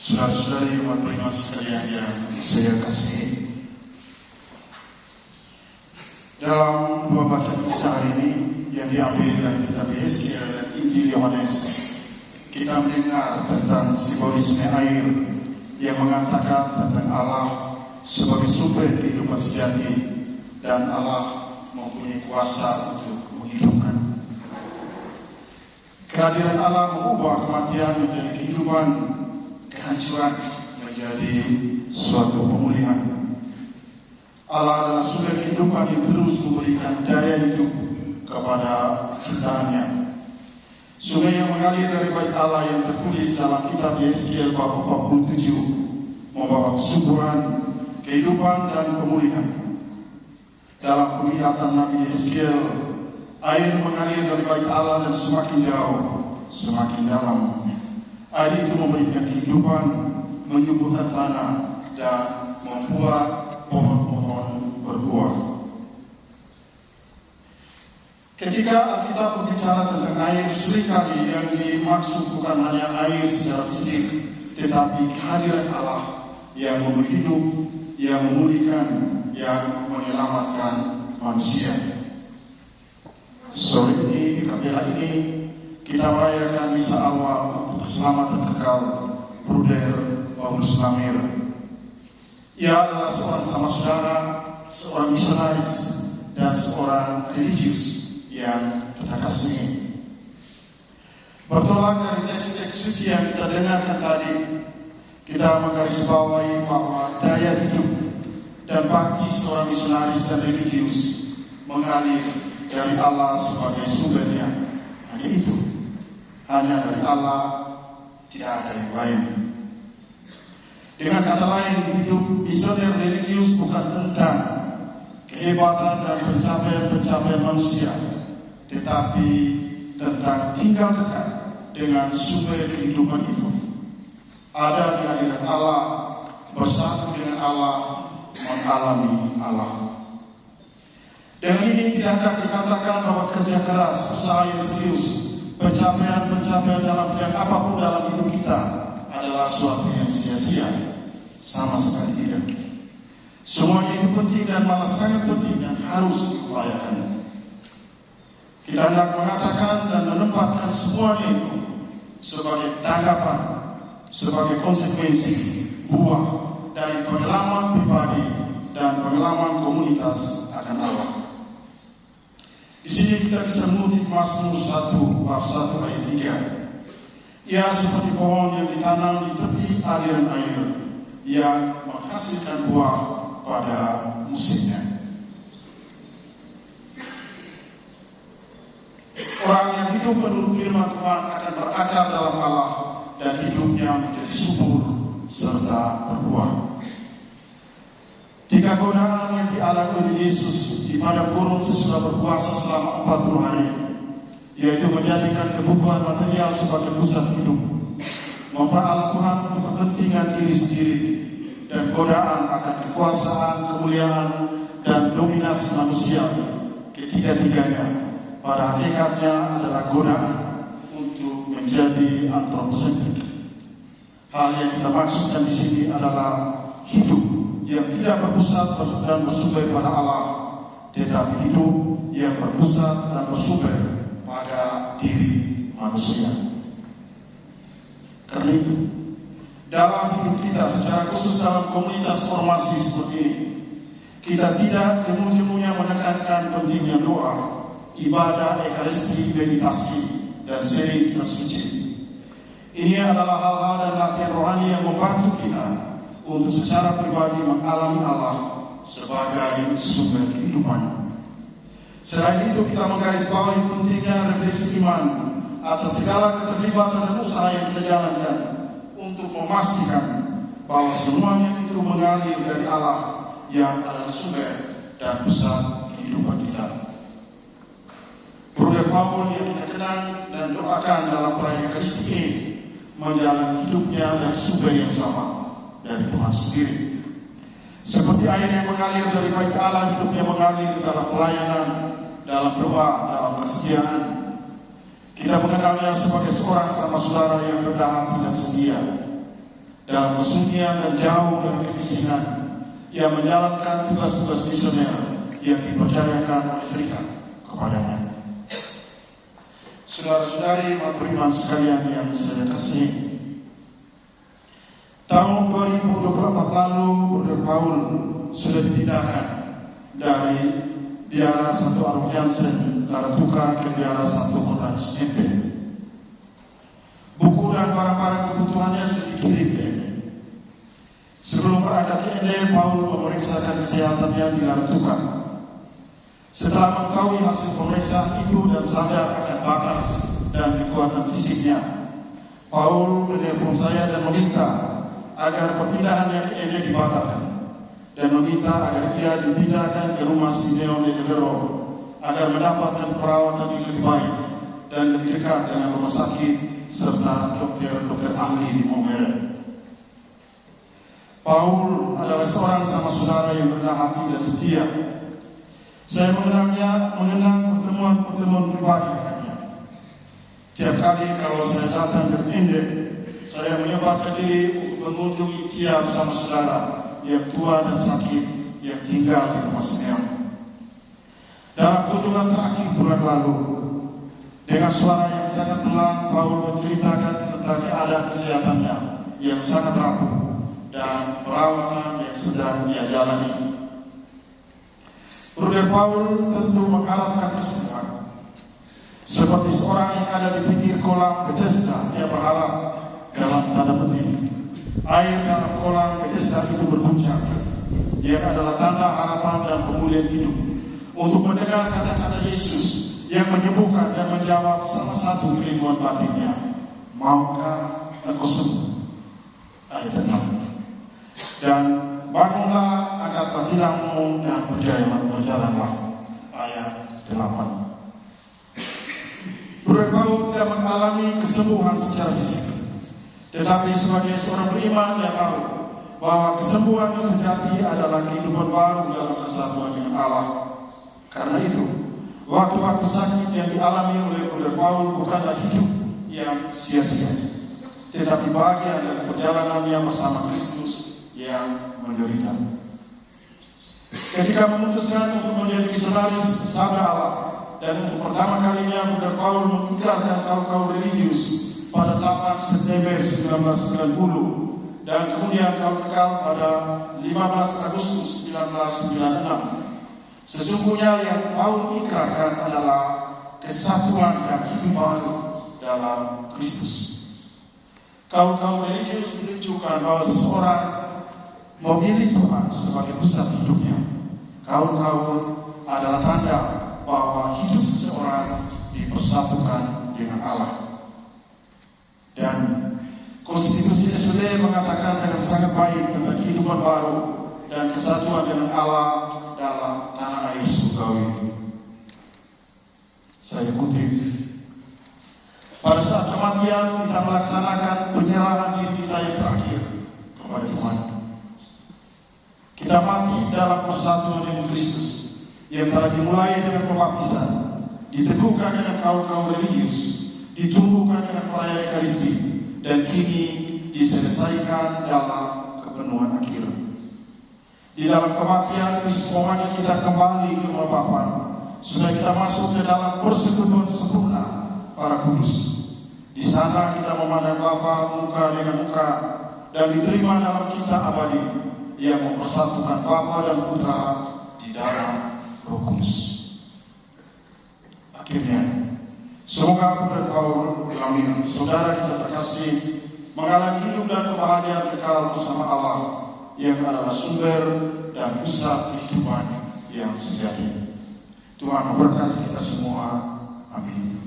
Saudara-saudari umat beriman sekalian yang saya kasihi, dalam dua bacaan kisah hari ini yang diambil dari kitab Yesaya dan Injil Yohanes, kita mendengar tentang simbolisme air yang mengatakan tentang Allah sebagai sumber kehidupan sejati dan Allah mempunyai kuasa untuk menghidupkan. Kehadiran Allah mengubah kematian menjadi kehidupan, kehancuran menjadi suatu pemulihan. Allah adalah sumber kehidupan yang terus memberikan daya hidup kepada ciptaannya. Sungai yang mengalir dari bait Allah yang tertulis dalam kitab Yesaya bab 47 membawa kesuburan, kehidupan dan pemulihan. Dalam penglihatan Nabi Yesaya, air mengalir dari bait Allah dan semakin jauh, semakin dalam. Air itu memberikan kehidupan, menyuburkan tanah, dan membuat pohon-pohon berbuah. Ketika Alkitab berbicara tentang air, seringkali yang dimaksud bukan hanya air secara fisik, tetapi kehadiran Allah yang memberi hidup, yang memulihkan, yang menyelamatkan manusia. Sore ini, di kapela ini, kita merayakan misa awal untuk keselamatan kekal Bruder Paulus Lamir. Ia adalah seorang sama saudara, seorang misionaris, dan seorang religius yang kita kasihi. Bertolak dari teks-teks suci yang kita dengarkan tadi, kita menggarisbawahi bahwa daya hidup dan bakti seorang misionaris dan religius mengalir dari Allah sebagai sumbernya. Hanya itu. Hanya dari Allah, tidak ada yang lain. Dengan kata lain, hidup misioner religius bukan tentang kehebatan dan pencapaian manusia, tetapi tentang tinggal dekat dengan sumber kehidupan itu. Ada di hadirat Allah, bersatu dengan Allah, mengalami Allah. Dengan ini tidak akan dikatakan bahwa kerja keras, usaha yang serius, pencapaian dalam bidang apapun dalam hidup kita adalah suatu yang sia-sia. Sama sekali tidak. Semuanya itu penting dan malah sangat penting dan harus diupayakan. Kita hendak mengatakan dan menempatkan semuanya itu sebagai tanggapan, sebagai konsekuensi buah dari pengalaman pribadi dan pengalaman komunitas akan Allah. Di sini kita bisa mengutip Mazmur 1 bab 1 ayat 3. Ia seperti pohon yang ditanam di tepi aliran air yang menghasilkan buah pada musimnya. Orang yang hidup menurut firman Tuhan akan berakar dalam Allah dan hidupnya menjadi subur serta berbuah. 3 godaan yang dialami oleh Yesus di padang gurun sesudah berpuasa selama 40 hari, yaitu menjadikan kebutuhan material sebagai pusat hidup, memperalat Tuhan untuk kepentingan diri sendiri, dan godaan akan kekuasaan, kemuliaan, dan dominasi manusia. Ketiga-tiganya pada hakikatnya adalah godaan untuk menjadi antroposentrik. Hal yang kita maksudkan di sini adalah hidup yang tidak berpusat dan bersumber pada Allah, tetapi hidup yang berpusat dan bersumber pada diri manusia. Karena itu, dalam hidup kita, secara khusus dalam komunitas formasi seperti ini, kita tidak jemu-jemunya menekankan pentingnya doa, ibadah, ekaristi, meditasi, dan sering kitab suci. Ini adalah hal-hal dan latihan rohani yang membantu kita untuk secara pribadi mengalami Allah sebagai sumber kehidupan. Selain itu, kita menggarisbawahi pentingnya refleksi iman atas segala keterlibatan dan usaha yang kita jalankan untuk memastikan bahwa semuanya itu mengalir dari Allah yang adalah sumber dan pusat kehidupan kita. Bruder Paul yang kita kenal dan doakan dalam perayaan Kristi ini menjalani hidupnya dari sumber yang sama, dari Tuhan sendiri. Seperti air yang mengalir dari bait Allah, hidupnya mengalir dalam pelayanan, dalam doa, dalam kesetiaan. Kita mengenalnya sebagai seorang sama saudara yang rendah hati dan setia. dalam kesunyian dan jauh dari kebisingan. Ia menjalankan tugas-tugas misioner yang dipercayakan oleh Serikat kepadanya. Saudara-saudari beriman sekalian yang saya kasihi, tahun 2024 lalu Bruder Paul sudah dipindahkan dari Biara Santo Arum Jansen Laratuka ke Biara Santo Cornelius Ente. Buku dan barang-barang kebutuhannya sudah dikirim ke Ente. Sebelum berangkat ke Ende, Paul memeriksakan kesehatannya di Laratuka. Setelah mengetahui hasil pemeriksaan itu dan sadar akan bakat dan kekuatan fisiknya, Paul menelpon saya dan meminta agar perpindahannya ke Ende dibatalkan dan meminta agar ia dipindahkan ke rumah Simeon de Guerrero agar mendapatkan perawatan yang lebih baik dan lebih dekat dengan rumah sakit serta dokter-dokter ahli di Maumere. Paul adalah seorang sama saudara yang rendah hati dan setia. Saya mengenang pertemuan pribadi dengannya. Tiap kali kalau saya datang ke Ende, saya menyempatkan diri untuk mengunjungi tiap sama saudara yang tua dan sakit yang tinggal di rumah Simeon. Dalam kunjungan terakhir bulan lalu, dengan suara yang sangat pelan, Paul menceritakan tentang keadaan kesehatannya yang sangat rapuh dan perawatan yang sedang ia jalani. Bruder Paul tentu mengharapkan kesembuhan. Seperti seorang yang ada di pinggir kolam Bethesda, dia berharap dalam tanda petik air dalam kolam Bethesda itu berguncang. Dia adalah tanda harapan dan pemulihan hidup untuk mendengar kata-kata Yesus yang menyembuhkan dan menjawab salah satu kerinduan batinnya, maukah engkau sembuh? Ayat 6. Dan bangunlah, angkatlah tilammu dan berjalanlah. Ayat 8. Bruder Paul tidak mengalami kesembuhan secara fisik, tetapi sebagai seorang beriman dia tahu bahwa kesembuhan yang sejati adalah kehidupan baru dalam kesatuan dengan Allah. Karena itu, waktu-waktu sakit yang dialami oleh Bruder Paul bukanlah hidup yang sia-sia, tetapi bagian dari perjalanannya bersama Kristus yang menderita. Ketika memutuskan untuk menjadi misionaris sabda Allah, dan untuk pertama kalinya Bruder Paul mengikrarkan kaum religius pada 8 September 1990 dan kemudian kaum kekal pada 15 Agustus 1996. Sesungguhnya yang Paul ikrarkan adalah kesatuan dan hidup baru dalam Kristus. Kaum religius menunjukkan bahwa seseorang memilih Tuhan sebagai pusat hidupnya. Kaum adalah tanda bahwa hidup seseorang dipersatukan dengan Allah. Dan konstitusi SUD mengatakan dengan sangat baik tentang kehidupan baru dan kesatuan dengan Allah dalam tanah air surgawi. Saya kutip, pada saat kematian kita melaksanakan penyerahan diri kita yang terakhir kepada Tuhan. Kita mati dalam persatuan dengan Kristus yang telah dimulai dengan pembaptisan, diteguhkan dengan kaum religius, ditumbuhkan dengan perayaan Ekaristi, dan kini diselesaikan dalam kepenuhan akhir. Di dalam kematian Kristus memanggil kita kembali ke rumah Bapa, supaya kita masuk ke dalam persekutuan sempurna para kudus. Di sana kita memandang Bapa muka dengan muka dan diterima dalam cinta abadi yang mempersatukan Bapa dan Putra di dalam Roh Kudus. Akhirnya, semoga Bruder Paul Lamin, saudara kita terkasih, mengalami hidup dan kebahagiaan kekal bersama Allah yang adalah sumber dan pusat kehidupan yang sejati. Tuhan memberkati kita semua. Amin.